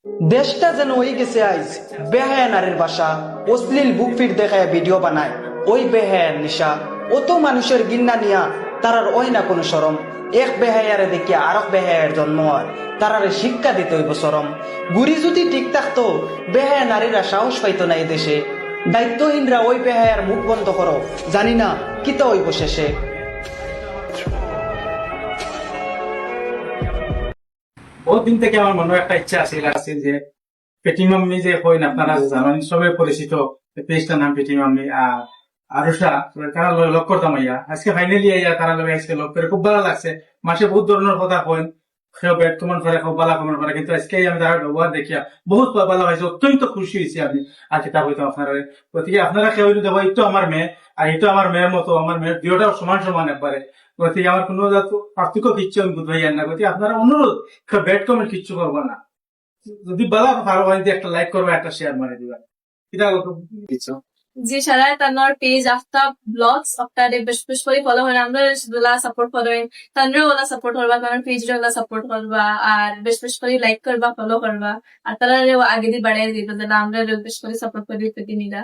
দেশটা যেন ওই গেছে আইজ বেহায়া নারীর বাসা, অশ্লীল বুক ফিট দেখায় ভিডিও বানায় ওই বেহায়ার নিশা। অত মানুষের গিন্না নিয়া তারার ওই না কোনো সরম। এক বেহায়ারে দেখিয়া আরেক বেহায়ার জন্ম হয়, তারারে শিক্ষা দিতে হইব সরম। গুড়ি যদি ঠিক থাকতো বেহায়া নারীরা সাহস পাইতো না এই দেশে। দায়িত্বহীনরা ওই বেহায়ার মুখ বন্ধ করো, জানি না কিতা হইব শেষে। বহুত দিন থেকে আমার মনে একটা ইচ্ছা আছে যে পেটি মাম্মি যে কইন আপনারা যে জানেন সবাই পরিচিত পেজটার নাম পেটি মাম্মি। আর আরুষা তারা লক করতাম আইয়া আজকে ফাইনালি আইয়া তারা লগে আজকে লক করে খুব ভালো লাগছে। মাসে বহুত ধরনের কথা কইন, সেও ব্যাট কমন করে খুব ভালো কমন করে, কিন্তু আজকে আমি তার ব্যবহার দেখিয়া বহুত ভালো হয়েছে, অত্যন্ত খুশি হয়েছি আমি। আর কিতাব হইতাম আপনারা গতিকে আপনারা কেউ দেখো এই তো আমার মেয়ে আর এই তো আমার মেয়ের মতো, আমার মেয়ের দুটাও সমান সমান একবারে। গতিকে আমার কোনো পার্থক্য কিচ্ছু আমি বুঝবাই না। গতিকে আপনারা অনুরোধ ব্যাট কমেন্ট কিচ্ছু করবো না, যদি বলা ভালো হয় একটা লাইক করবো একটা শেয়ার মারে দিবা। এটা কিছু जी शायद तन्नोर पेज आफ्ताब ब्लॉग्स आफ्तारे बेश করে ফলো হয় আমরা সেগুলা সাপোর্ট করেন, তানরে ওলা সাপোর্ট করবা, তার পেজ ওলা সাপোর্ট করবা, আর বেশ করে লাইক করবা, ফলো করবা, আর তারা আগে দিয়ে বাড়াই দিবা, আমরা বেশ করে সাপোর্ট করি প্রতিদিনরা।